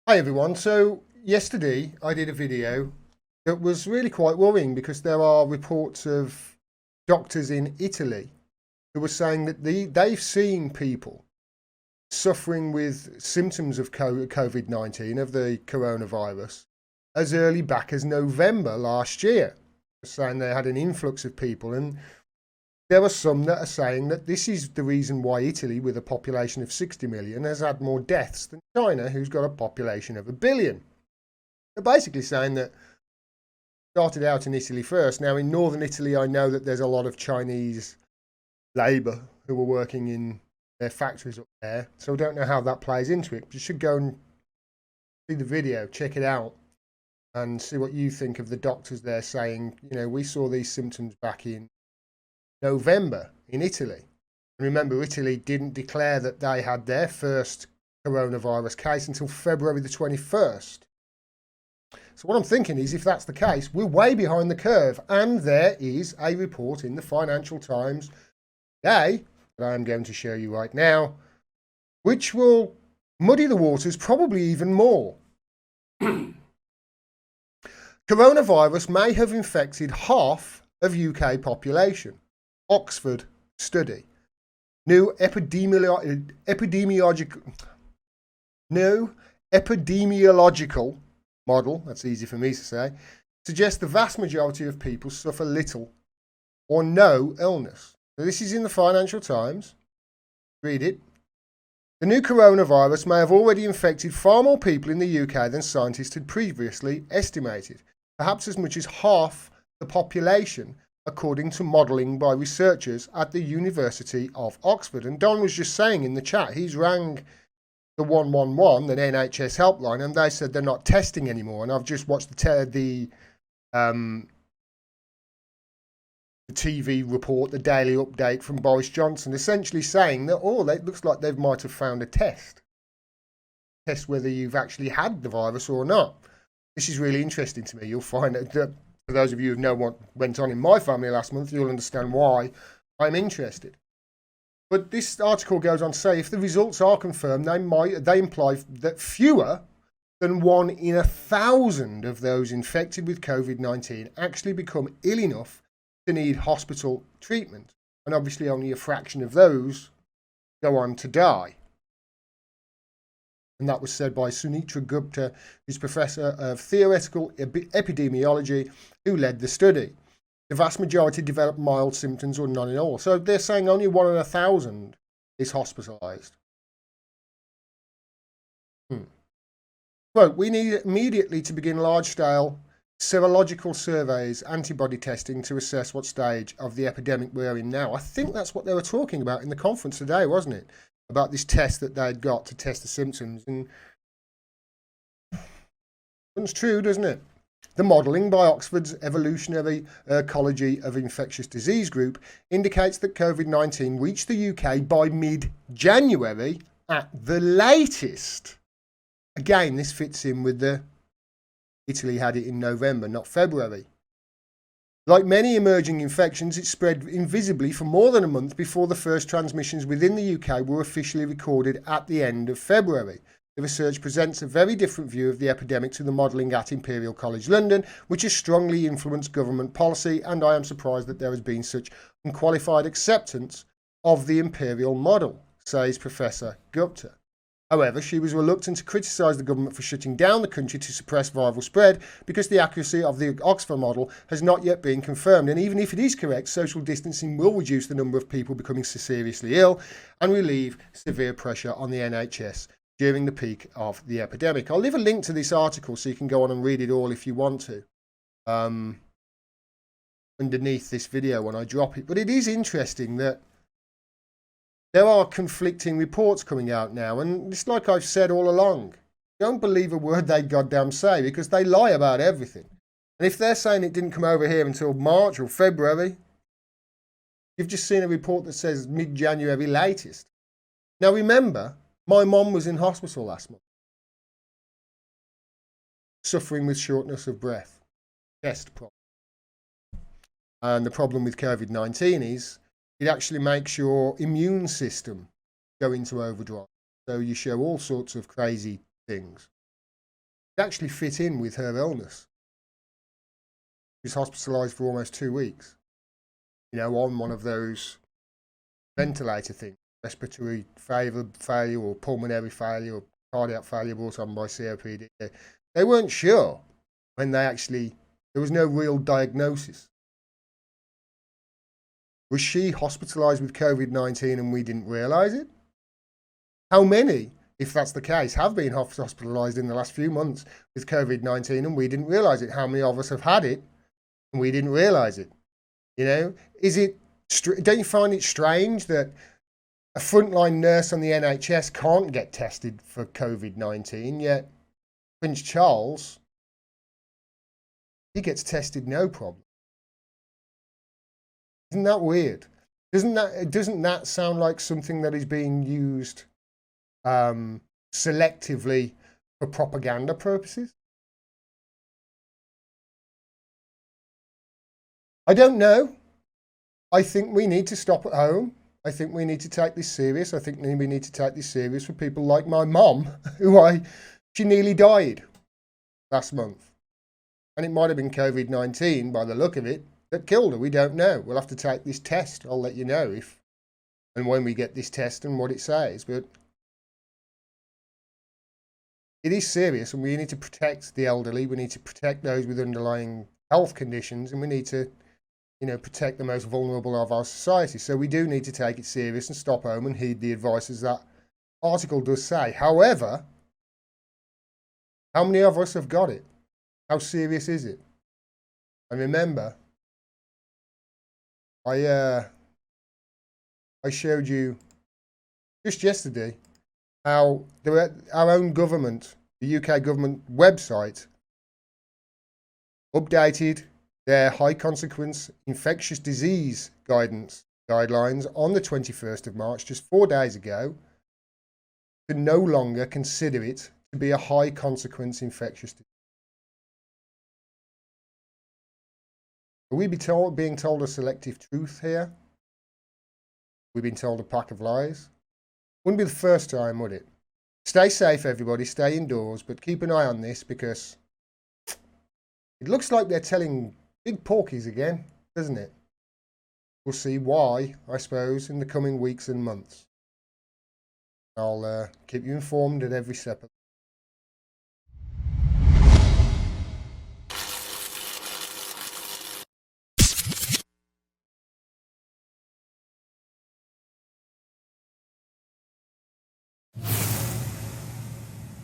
Hi everyone. So yesterday I did a video that was really quite worrying because there are reports of doctors in Italy who were saying that they've seen people suffering with symptoms of COVID-19, of the coronavirus, as early back as November last year, saying they had an influx of people. And there are some that are saying that this is the reason why Italy, with a population of 60 million, has had more deaths than China, who's got a population of 1 billion. They're basically saying that started out in Italy first. Now, in northern Italy, I know that there's a lot of Chinese labour who are working in their factories up there. So I don't know how that plays into it. But you should go and see the video, check it out, and see what you think of the doctors there saying, we saw these symptoms back in November in Italy. And remember, Italy didn't declare that they had their first coronavirus case until February the 21st. So what I'm thinking is, if that's the case, we're way behind the curve. And there is a report in the Financial Times today that I am going to show you right now, which will muddy the waters probably even more. Coronavirus may have infected half of UK population. Oxford study. New epidemiological model, that's easy for me to say, suggests the vast majority of people suffer little or no illness. So this is in the Financial Times. Read it. The new coronavirus may have already infected far more people in the UK than scientists had previously estimated, perhaps as much as half the population, according to modelling by researchers at the University of Oxford. And Don was just saying in the chat, he's rang the 111, the NHS helpline, and they said they're not testing anymore. And I've just watched the TV report, the daily update from Boris Johnson, essentially saying that, it looks like they might have found a test whether you've actually had the virus or not. This is really interesting to me. You'll find that, for those of you who know what went on in my family last month, you'll understand why I'm interested. But this article goes on to say, if the results are confirmed, they imply that fewer than 1 in 1,000 of those infected with COVID-19 actually become ill enough to need hospital treatment. And obviously only a fraction of those go on to die. And that was said by Sunitra Gupta, who's Professor of Theoretical Epidemiology, who led the study. The vast majority develop mild symptoms or none at all. So they're saying only 1 in 1,000 is hospitalised. Quote, we need immediately to begin large-scale serological surveys, antibody testing to assess what stage of the epidemic we're in now. I think that's what they were talking about in the conference today, wasn't it? About this test that they'd got to test the symptoms. And it's true, doesn't it? The modelling by Oxford's Evolutionary Ecology of Infectious Disease group indicates that COVID-19 reached the UK by mid-January at the latest. Again, this fits in with Italy had it in November, not February. Like many emerging infections, it spread invisibly for more than a month before the first transmissions within the UK were officially recorded at the end of February. The research presents a very different view of the epidemic to the modelling at Imperial College London, which has strongly influenced government policy, and I am surprised that there has been such unqualified acceptance of the Imperial model, says Professor Gupta. However, she was reluctant to criticise the government for shutting down the country to suppress viral spread because the accuracy of the Oxford model has not yet been confirmed. And even if it is correct, social distancing will reduce the number of people becoming seriously ill and relieve severe pressure on the NHS during the peak of the epidemic. I'll leave a link to this article so you can go on and read it all if you want to, underneath this video when I drop it. But it is interesting that there are conflicting reports coming out now, and it's like I've said all along. Don't believe a word they goddamn say, because they lie about everything. And if they're saying it didn't come over here until March or February, you've just seen a report that says mid-January latest. Now remember, my mum was in hospital last month, suffering with shortness of breath, chest problem. And the problem with COVID-19 is it actually makes your immune system go into overdrive. So you show all sorts of crazy things. actually fit in with her illness. She was hospitalised for almost 2 weeks, on one of those ventilator things, respiratory failure or pulmonary failure or cardiac failure brought on by COPD. They weren't sure when there was no real diagnosis. Was she hospitalised with COVID-19 and we didn't realise it? How many, if that's the case, have been hospitalised in the last few months with COVID-19 and we didn't realise it? How many of us have had it and we didn't realise it? Don't you find it strange that a frontline nurse on the NHS can't get tested for COVID-19, yet Prince Charles, he gets tested no problem? Isn't that weird? Doesn't that sound like something that is being used selectively for propaganda purposes? I don't know. I think we need to stop at home. I think we need to take this serious. I think we need to take this serious for people like my mum, she nearly died last month. And it might have been COVID-19 by the look of it that killed her. We don't know. We'll have to take this test. I'll let you know if and when we get this test and what it says. But it is serious, and we need to protect the elderly. We need to protect those with underlying health conditions, and we need to protect the most vulnerable of our society. So we do need to take it serious and stop home and heed the advice, as that article does say. However, how many of us have got it? How serious is it? And remember, I showed you just yesterday how our own government, the UK government website, updated their high consequence infectious disease guidelines on the 21st of March, just 4 days ago, to no longer consider it to be a high consequence infectious disease. Are we being told a selective truth here? We've been told a pack of lies? Wouldn't be the first time, would it? Stay safe, everybody. Stay indoors, but keep an eye on this, because it looks like they're telling big porkies again, doesn't it? We'll see why, I suppose, in the coming weeks and months. I'll keep you informed at every step of